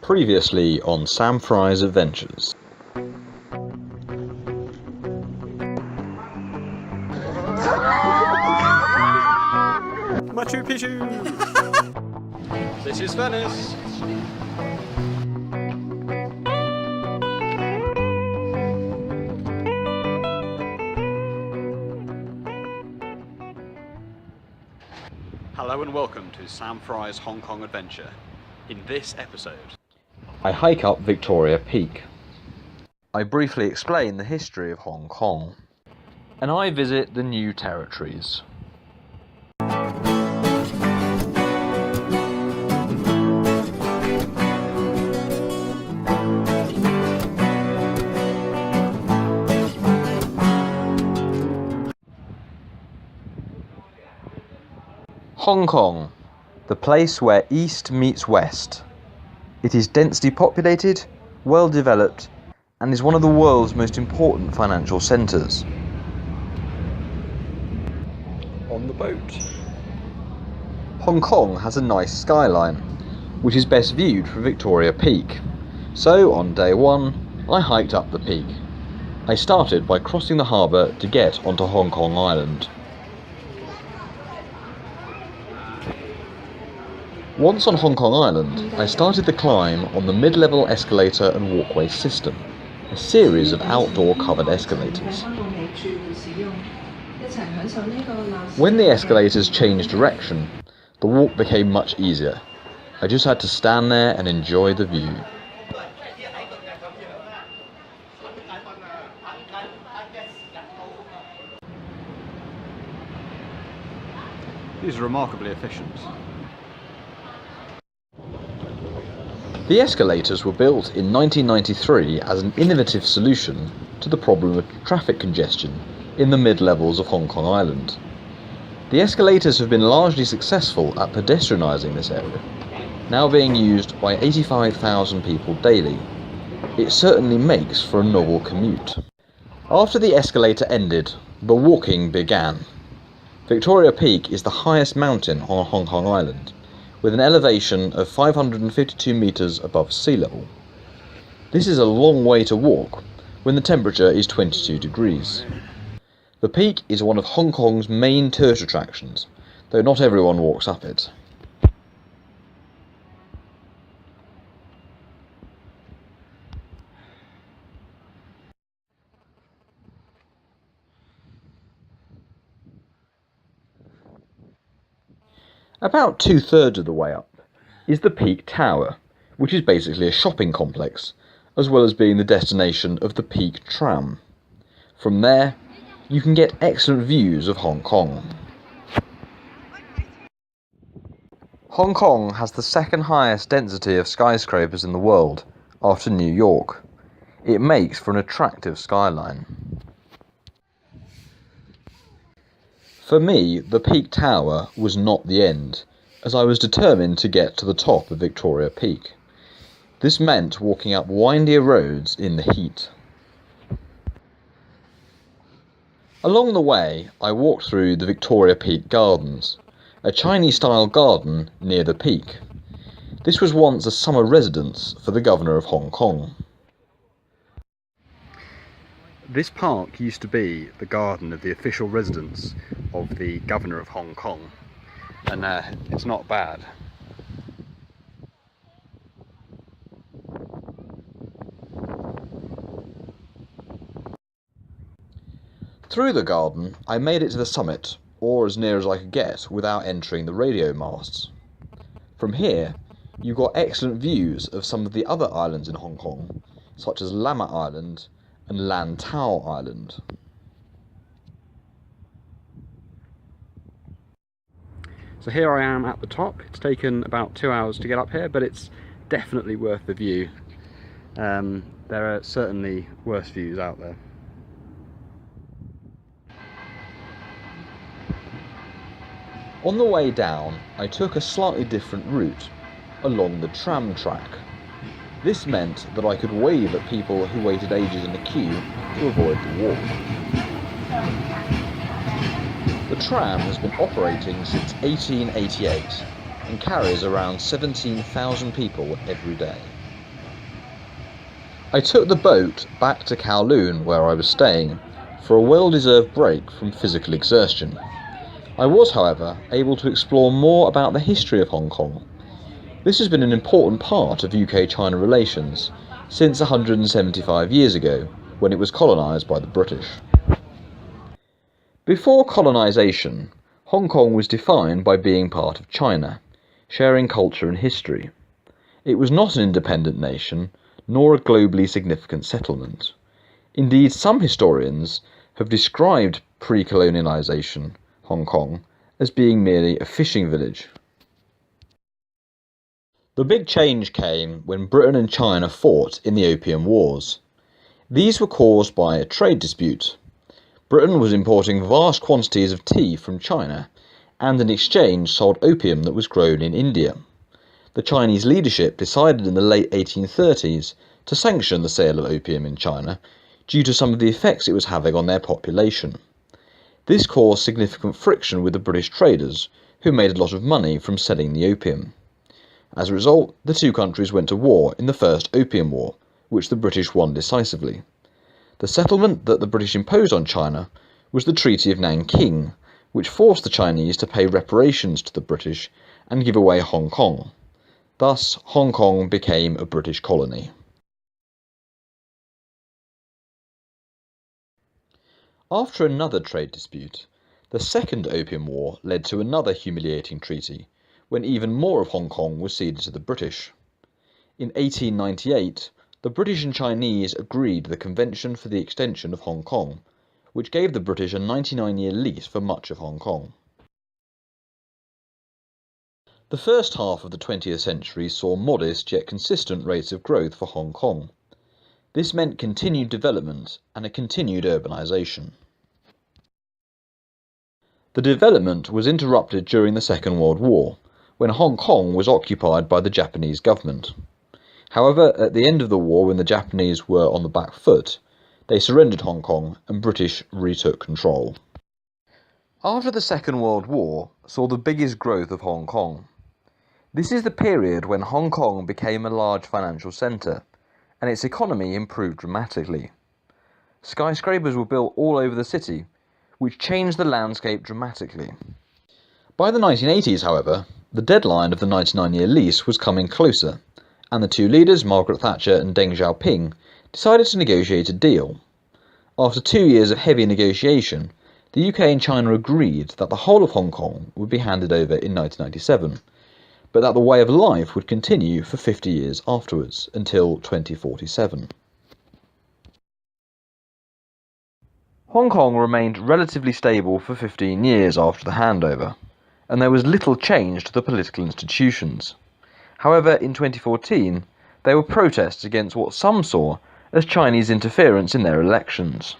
Previously on Sam Fry's Adventures. Machu Picchu! This is Venice! Hello and welcome to Sam Fry's Hong Kong Adventure. In this episode, I hike up Victoria Peak. I briefly explain the history of Hong Kong. And I visit the new territories. Hong Kong, the place where East meets West. It is densely populated, well developed, and is one of the world's most important financial centres. On the boat. Hong Kong has a nice skyline, which is best viewed from Victoria Peak. So on day one, I hiked up the peak. I started by crossing the harbour to get onto Hong Kong Island. Once on Hong Kong Island, I started the climb on the mid-level escalator and walkway system, a series of outdoor covered escalators. When the escalators changed direction, the walk became much easier. I just had to stand there and enjoy the view. these are remarkably efficient. The escalators were built in 1993 as an innovative solution to the problem of traffic congestion in the mid-levels of Hong Kong Island. The escalators have been largely successful at pedestrianising this area, now being used by 85,000 people daily. It certainly makes for a novel commute. After the escalator ended, the walking began. Victoria Peak is the highest mountain on Hong Kong Island, with an elevation of 552 metres above sea level. This is a long way to walk when the temperature is 22 degrees. The peak is one of Hong Kong's main tourist attractions, though not everyone walks up it. About 2/3 of the way up is the Peak Tower, which is basically a shopping complex, as well as being the destination of the Peak Tram. From there, you can get excellent views of Hong Kong. Hong Kong has the second highest density of skyscrapers in the world, after New York. It makes for an attractive skyline. For me, the Peak Tower was not the end, as I was determined to get to the top of Victoria Peak. This meant walking up windier roads in the heat. Along the way, I walked through the Victoria Peak Gardens, a Chinese-style garden near the peak. This was once a summer residence for the Governor of Hong Kong. This park used to be the garden of the official residence of the Governor of Hong Kong, and it's not bad. Through the garden, I made it to the summit, or as near as I could get without entering the radio masts. From here, you got excellent views of some of the other islands in Hong Kong, such as Lamma Island and Lantau Island. So here I am at the top. It's taken about 2 hours to get up here, but it's definitely worth the view. There are certainly worse views out there. On the way down, I took a slightly different route, along the tram track. This meant that I could wave at people who waited ages in the queue to avoid the walk. The tram has been operating since 1888 and carries around 17,000 people every day. I took the boat back to Kowloon, where I was staying, for a well-deserved break from physical exertion. I was, however, able to explore more about the history of Hong Kong. This has been an important part of UK-China relations since 175 years ago, when it was colonised by the British. Before colonisation, Hong Kong was defined by being part of China, sharing culture and history. It was not an independent nation, nor a globally significant settlement. Indeed, some historians have described pre-colonialisation Hong Kong as being merely a fishing village. The big change came when Britain and China fought in the Opium Wars. These were caused by a trade dispute. Britain was importing vast quantities of tea from China, and in exchange sold opium that was grown in India. The Chinese leadership decided in the late 1830s to sanction the sale of opium in China due to some of the effects it was having on their population. This caused significant friction with the British traders, who made a lot of money from selling the opium. As a result, the two countries went to war in the First Opium War, which the British won decisively. The settlement that the British imposed on China was the Treaty of Nanking, which forced the Chinese to pay reparations to the British and give away Hong Kong. Thus, Hong Kong became a British colony. After another trade dispute, the Second Opium War led to another humiliating treaty, when even more of Hong Kong was ceded to the British. In 1898, the British and Chinese agreed the Convention for the Extension of Hong Kong, which gave the British a 99-year lease for much of Hong Kong. The first half of the 20th century saw modest yet consistent rates of growth for Hong Kong. This meant continued development and a continued urbanisation. The development was interrupted during the Second World War, when Hong Kong was occupied by the Japanese government. However, at the end of the war, when the Japanese were on the back foot, they surrendered Hong Kong and British retook control. After the Second World War saw the biggest growth of Hong Kong. This is the period when Hong Kong became a large financial centre, and its economy improved dramatically. Skyscrapers were built all over the city, which changed the landscape dramatically. By the 1980s, however, the deadline of the 99-year lease was coming closer, and the two leaders, Margaret Thatcher and Deng Xiaoping, decided to negotiate a deal. After 2 years of heavy negotiation, the UK and China agreed that the whole of Hong Kong would be handed over in 1997, but that the way of life would continue for 50 years afterwards, until 2047. Hong Kong remained relatively stable for 15 years after the handover, and there was little change to the political institutions. However, in 2014, there were protests against what some saw as Chinese interference in their elections.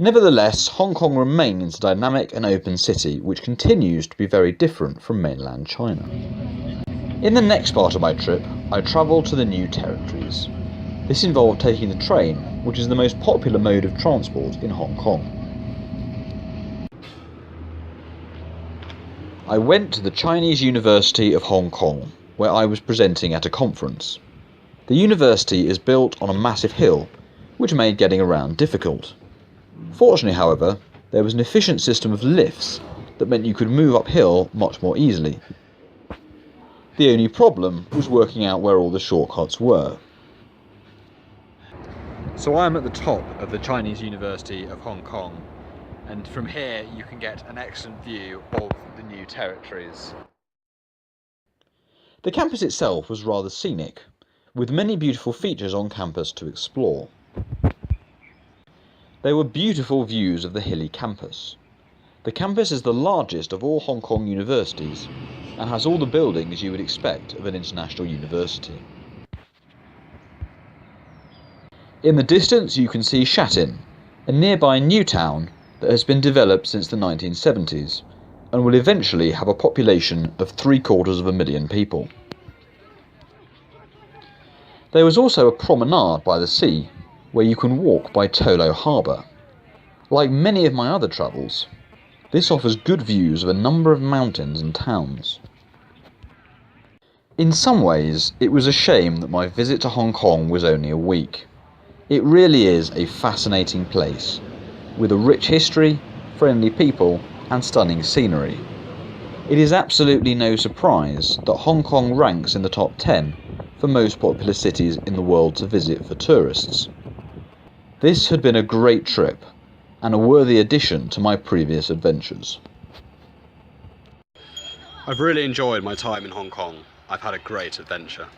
Nevertheless, Hong Kong remains a dynamic and open city which continues to be very different from mainland China. In the next part of my trip, I travelled to the New Territories. This involved taking the train, which is the most popular mode of transport in Hong Kong. I went to the Chinese University of Hong Kong, where I was presenting at a conference. The university is built on a massive hill, which made getting around difficult. Fortunately, however, there was an efficient system of lifts that meant you could move uphill much more easily. The only problem was working out where all the shortcuts were. So I'm at the top of the Chinese University of Hong Kong, and from here you can get an excellent view of the New Territories. The campus itself was rather scenic, with many beautiful features on campus to explore. There were beautiful views of the hilly campus. The campus is the largest of all Hong Kong universities and has all the buildings you would expect of an international university. In the distance you can see Sha Tin, a nearby new town that has been developed since the 1970s and will eventually have a population of 750,000 people. There was also a promenade by the sea where you can walk by Tolo Harbour. Like many of my other travels, this offers good views of a number of mountains and towns. In some ways, it was a shame that my visit to Hong Kong was only a week. It really is a fascinating place, with a rich history, friendly people and stunning scenery. It is absolutely no surprise that Hong Kong ranks in the top 10 for most popular cities in the world to visit for tourists. This had been a great trip and a worthy addition to my previous adventures. I've really enjoyed my time in Hong Kong. I've had a great adventure.